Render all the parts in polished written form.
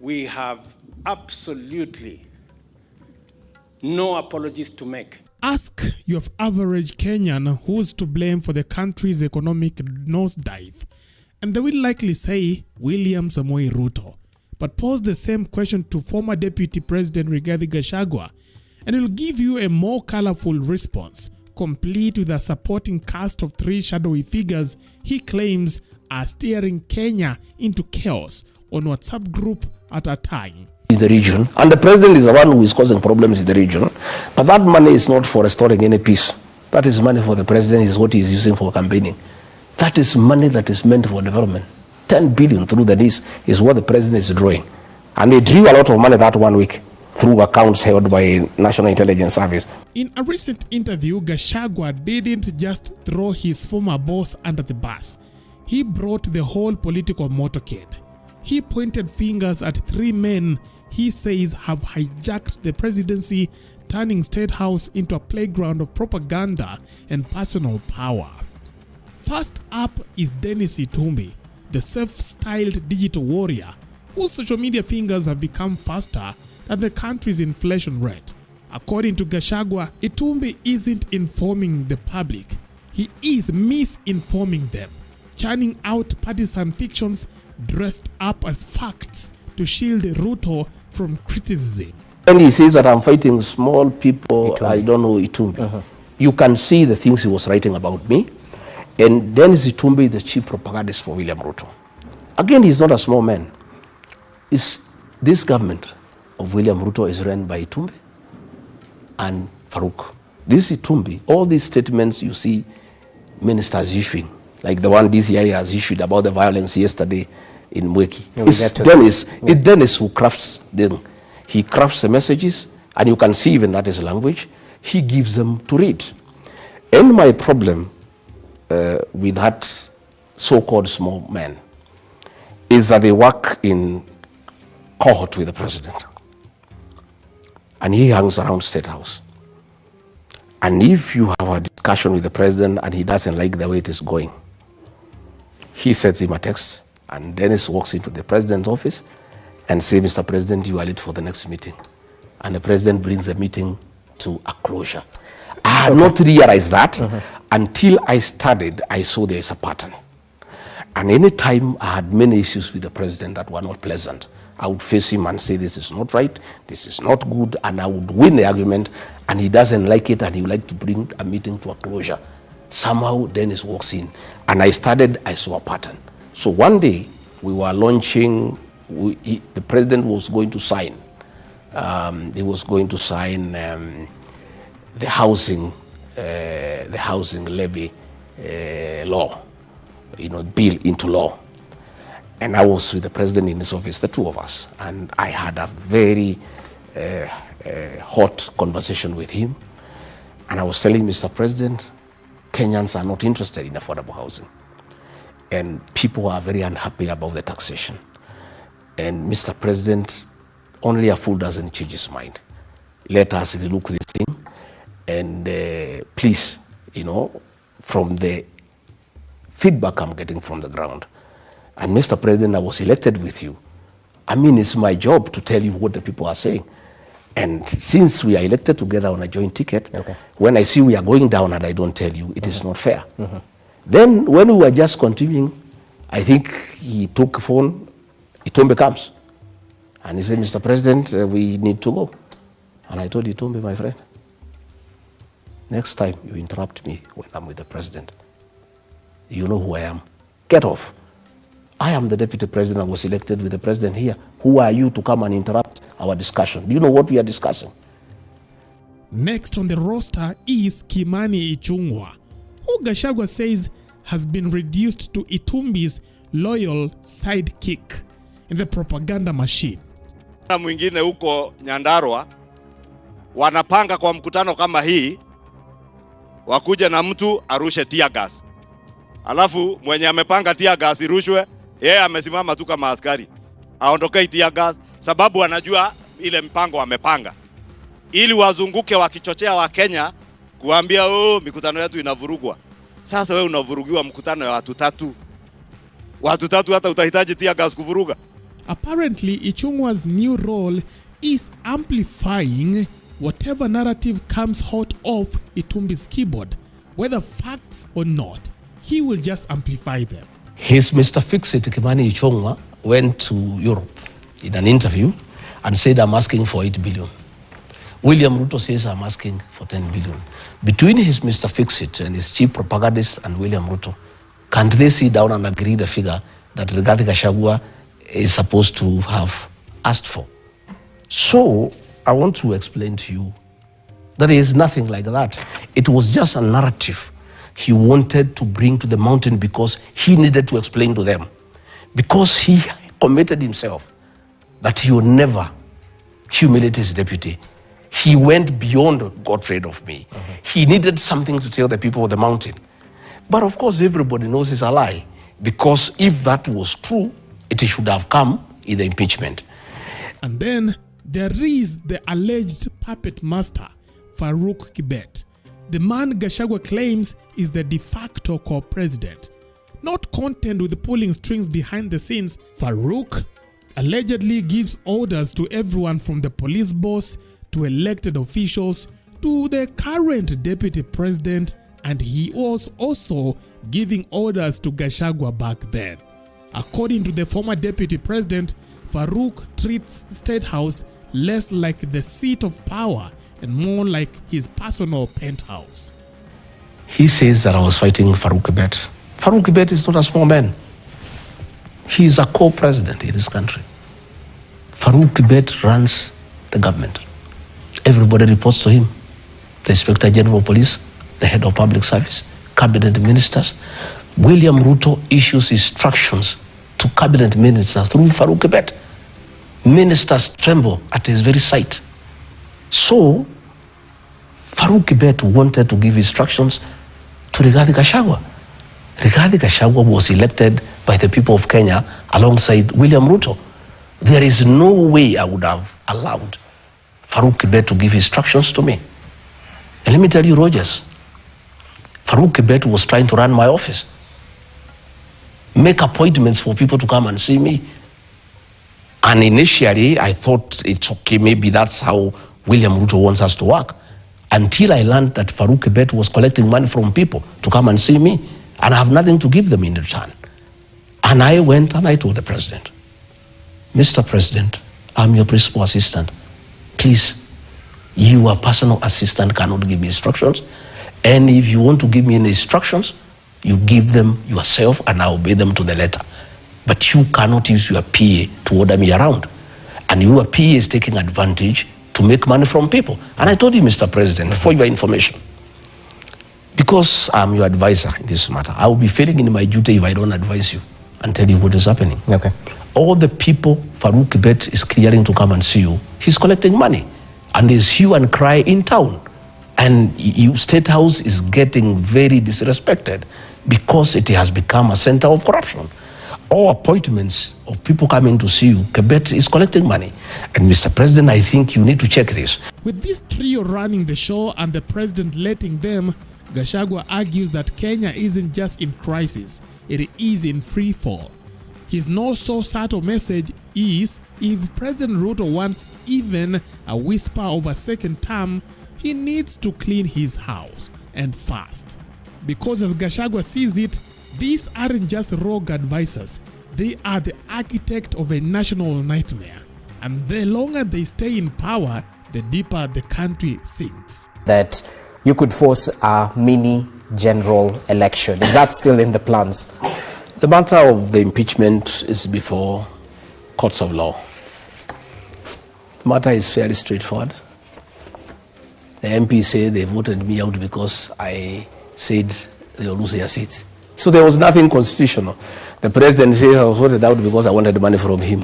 we have absolutely no apologies to make. Ask your average Kenyan who's to blame for the country's economic nosedive, and they will likely say William Samoei Ruto. But pose the same question to former Deputy President Rigathi Gashagua, and it will give you a more colorful response, complete with a supporting cast of 3 shadowy figures he claims are steering Kenya into chaos on WhatsApp group at a time. In the region, and the president is the one who is causing problems in the region, but that money is not for restoring any peace. That is money for the president, is what he is using for campaigning. That is money that is meant for development. 10 billion through the knees is what the president is drawing. And they drew a lot of money that 1 week through accounts held by National Intelligence Service. In a recent interview, Gashagua didn't just throw his former boss under the bus. He brought the whole political motorcade. He pointed fingers at 3 men he says have hijacked the presidency, turning State House into a playground of propaganda and personal power. First up is Dennis Itumbi, the self-styled digital warrior whose social media fingers have become faster than the country's inflation rate. According to Gashagua, Itumbi isn't informing the public, he is misinforming them, churning out partisan fictions dressed up as facts to shield Ruto from criticism. And he says that I'm fighting small people, Itumbi. I don't know Itumbi. You can see the things he was writing about me. And Dennis Itumbi is the chief propagandist for William Ruto. Again, he's not a small man. This government of William Ruto is run by Itumbi and Farouk. This Itumbi, all these statements you see ministers issuing, like the one DCI has issued about the violence yesterday in Mweki. It's Dennis who crafts them. He crafts the messages, and you can see even that is language. He gives them to read. And my problem with that so-called small man is that they work in cohort with the president. And he hangs around State House. And if you have a discussion with the president and he doesn't like the way it is going, he sends him a text, and Dennis walks into the president's office and says, Mr. President, you are late for the next meeting. And the president brings the meeting to a closure. I had not realized that until I studied. I saw there is a pattern. And any time I had many issues with the president that were not pleasant, I would face him and say, this is not right, this is not good, and I would win the argument, and he doesn't like it, and he would like to bring a meeting to a closure. Somehow Dennis walks in, and I saw a pattern. So one day we were launching, the president was going to sign, he was going to sign the housing levy law, bill into law. And I was with the president in his office, the 2 of us, and I had a very hot conversation with him. And I was telling Mr. President, Kenyans are not interested in affordable housing. And people are very unhappy about the taxation. And Mr. President, only a fool doesn't change his mind. Let us relook this thing. And please, from the feedback I'm getting from the ground, and Mr. President, I was elected with you. I mean, it's my job to tell you what the people are saying. And since we are elected together on a joint ticket, when I see we are going down and I don't tell you, it is not fair. Then when we were just continuing, I think he took a phone, Itumbi comes. And he said, Mr. President, we need to go. And I told Itumbi, my friend, next time you interrupt me when I'm with the president, you know who I am. Get off. I am the deputy president. I was elected with the president here. Who are you to come and interrupt our discussion? Do you know what we are discussing? Next on the roster is Kimani Ichungwa, who Gashagua says has been reduced to Itumbi's loyal sidekick in the propaganda machine. Mwingine huko Nyandarua wanapanga kwa mkutano kama hii wakuja na mtu arushe tear gas. Alafu mwenye amepanga tear gas irushwe, yeye amesimama tu kama askari. Aondokei tear gas sababu anajua ile mpango wamepanga. Ili wazunguke wakichochea wa Kenya kuambia mikutano yetu inavurugwa. Sasa wewe unavurugiwa mkutano ya watu 3. Watu 3 hata utahitaji tear gas kuvuruga. Apparently, Ichungwa's new role is amplifying whatever narrative comes hot off Itumbi's keyboard, whether facts or not. He will just amplify them. His Mr. Fix-It, Kimani Ichungwa, went to Europe in an interview and said, I'm asking for 8 billion. William Ruto says, I'm asking for 10 billion. Between his Mr. Fix-It and his chief propagandist and William Ruto, can't they sit down and agree the figure that Rigathi Gashagua is supposed to have asked for? So I want to explain to you that there is nothing like that. It was just a narrative he wanted to bring to the mountain because he needed to explain to them. Because he committed himself that he would never humiliate his deputy. He went beyond God afraid of me. He needed something to tell the people of the mountain. But of course, everybody knows it's a lie. Because if that was true, it should have come in the impeachment. And then there is the alleged puppet master, Faruq Kibet. The man Gashagua claims is the de facto co-president. Not content with pulling strings behind the scenes, Farouk allegedly gives orders to everyone from the police boss to elected officials to the current deputy president, and he was also giving orders to Gashagua back then. According to the former deputy president, Farouk treats State House less like the seat of power and more like his personal penthouse. He says that I was fighting Faruq Kibet. Faruq Kibet is not a small man. He is a co-president in this country. Faruq Kibet runs the government. Everybody reports to him. The Inspector General of Police, the head of public service, cabinet ministers. William Ruto issues instructions to cabinet ministers through Faruq Kibet. Ministers tremble at his very sight. So, Faruq Kibet wanted to give instructions to Rigathi Gachagua. Rigathi Gachagua was elected by the people of Kenya alongside William Ruto. There is no way I would have allowed Faruq Kibet to give instructions to me. And let me tell you, Rogers, Faruq Kibet was trying to run my office, make appointments for people to come and see me. And initially, I thought it's okay, maybe that's how William Ruto wants us to work. Until I learned that Faruq Kibet was collecting money from people to come and see me, and I have nothing to give them in return. And I went and I told the president, Mr. President, I'm your principal assistant. Please, your personal assistant cannot give me instructions. And if you want to give me any instructions, you give them yourself and I obey them to the letter. But you cannot use your PA to order me around. And your PA is taking advantage to make money from people. And I told you, Mr. President, for your information, because I'm your advisor in this matter, I will be failing in my duty if I don't advise you and tell you what is happening. Okay. All the people Faruq Kibet is clearing to come and see you, he's collecting money. And there's hue and cry in town. And State House is getting very disrespected because it has become a center of corruption. All appointments of people coming to see you, Kibet is collecting money. And Mr. President, I think you need to check this. With this trio running the show and the president letting them, Gashagua argues that Kenya isn't just in crisis, it is in free fall. His no so subtle message is, if President Ruto wants even a whisper of a second term, he needs to clean his house, and fast. Because as Gashagua sees it, these aren't just rogue advisors, they are the architect of a national nightmare. And the longer they stay in power, the deeper the country sinks. That you could force a mini general election. Is that still in the plans? The matter of the impeachment is before courts of law. The matter is fairly straightforward. The MPs say they voted me out because I said they will lose their seats. So there was nothing constitutional. The president says I was voted out because I wanted money from him.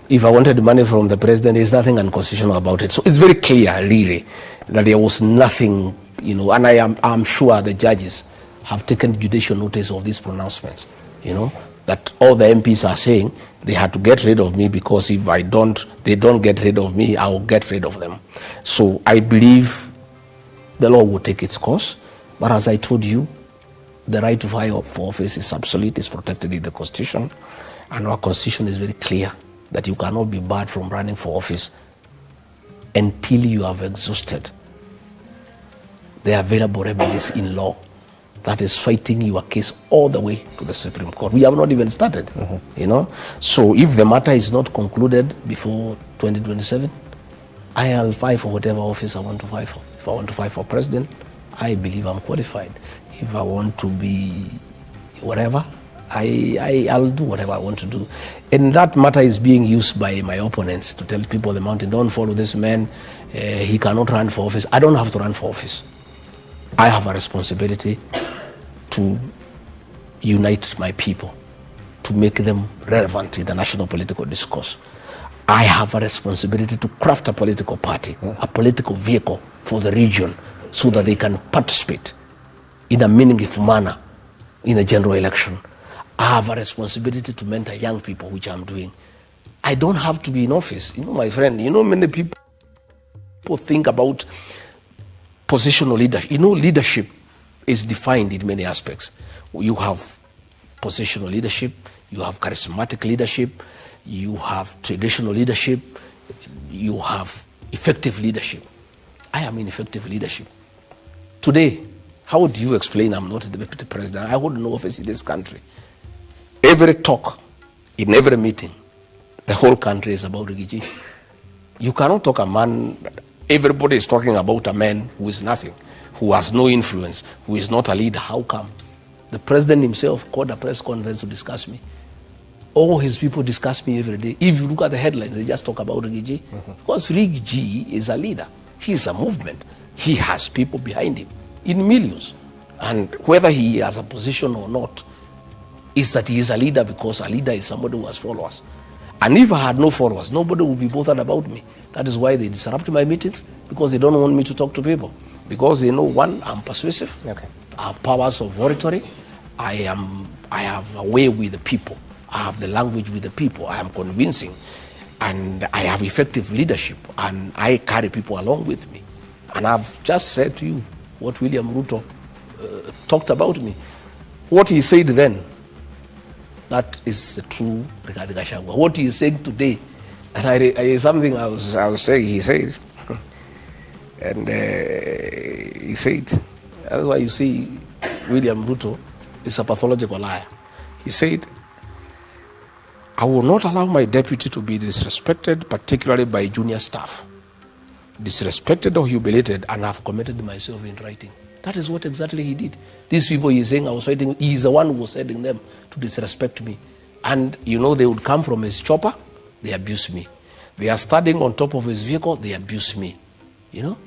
If I wanted money from the president, there's nothing unconstitutional about it. So it's very clear, really, that there was nothing, and I'm sure the judges have taken judicial notice of these pronouncements, that all the MPs are saying they had to get rid of me because if they don't get rid of me, I will get rid of them. So I believe the law will take its course. But as I told you, the right to vie for office is absolute, is protected in the Constitution. And our Constitution is very clear that you cannot be barred from running for office until you have exhausted the available remedies in law that is fighting your case all the way to the Supreme Court. We have not even started, you know. So if the matter is not concluded before 2027, I'll fight for whatever office I want to fight for. If I want to fight for president, I believe I'm qualified. If I want to be whatever, I'll do whatever I want to do. And that matter is being used by my opponents to tell people the mountain, don't follow this man, he cannot run for office. I don't have to run for office. I have a responsibility to unite my people, to make them relevant in the national political discourse. I have a responsibility to craft a political party, a political vehicle for the region so that they can participate in a meaningful manner in a general election. I have a responsibility to mentor young people, which I'm doing. I don't have to be in office. You know, my friend, you know, many people think about positional leadership. You know, leadership is defined in many aspects. You have positional leadership, you have charismatic leadership, you have traditional leadership, you have effective leadership. I am in effective leadership. Today, how do you explain I'm not the deputy president? I hold no office in this country. Every talk, in every meeting, the whole country is about Rigiji. You cannot talk a man, everybody is talking about a man who is nothing, who has no influence, who is not a leader. How come? The president himself called a press conference to discuss me. All his people discuss me every day. If you look at the headlines, they just talk about Rigiji. Because Rigiji is a leader. He is a movement. He has people behind him in millions. And whether he has a position or not, is that he is a leader, because a leader is somebody who has followers. And if I had no followers, nobody would be bothered about me. That is why they disrupt my meetings, because they don't want me to talk to people. Because they know, one, I'm persuasive. Okay. I have powers of oratory. I have a way with the people. I have the language with the people. I am convincing. And I have effective leadership. And I carry people along with me. And I've just said to you what William Ruto talked about me. What he said then, that is the true regarding Gashagua. What he is saying today, and something I was saying, he said, and he said, that's why you see William Ruto is a pathological liar. He said, I will not allow my deputy to be disrespected, particularly by junior staff. Disrespected or humiliated, and I've committed myself in writing. That is what exactly he did. These people he's saying I was fighting, he's the one who was sending them to disrespect me. And you know, they would come from his chopper, they abuse me. They are standing on top of his vehicle, they abuse me. You know?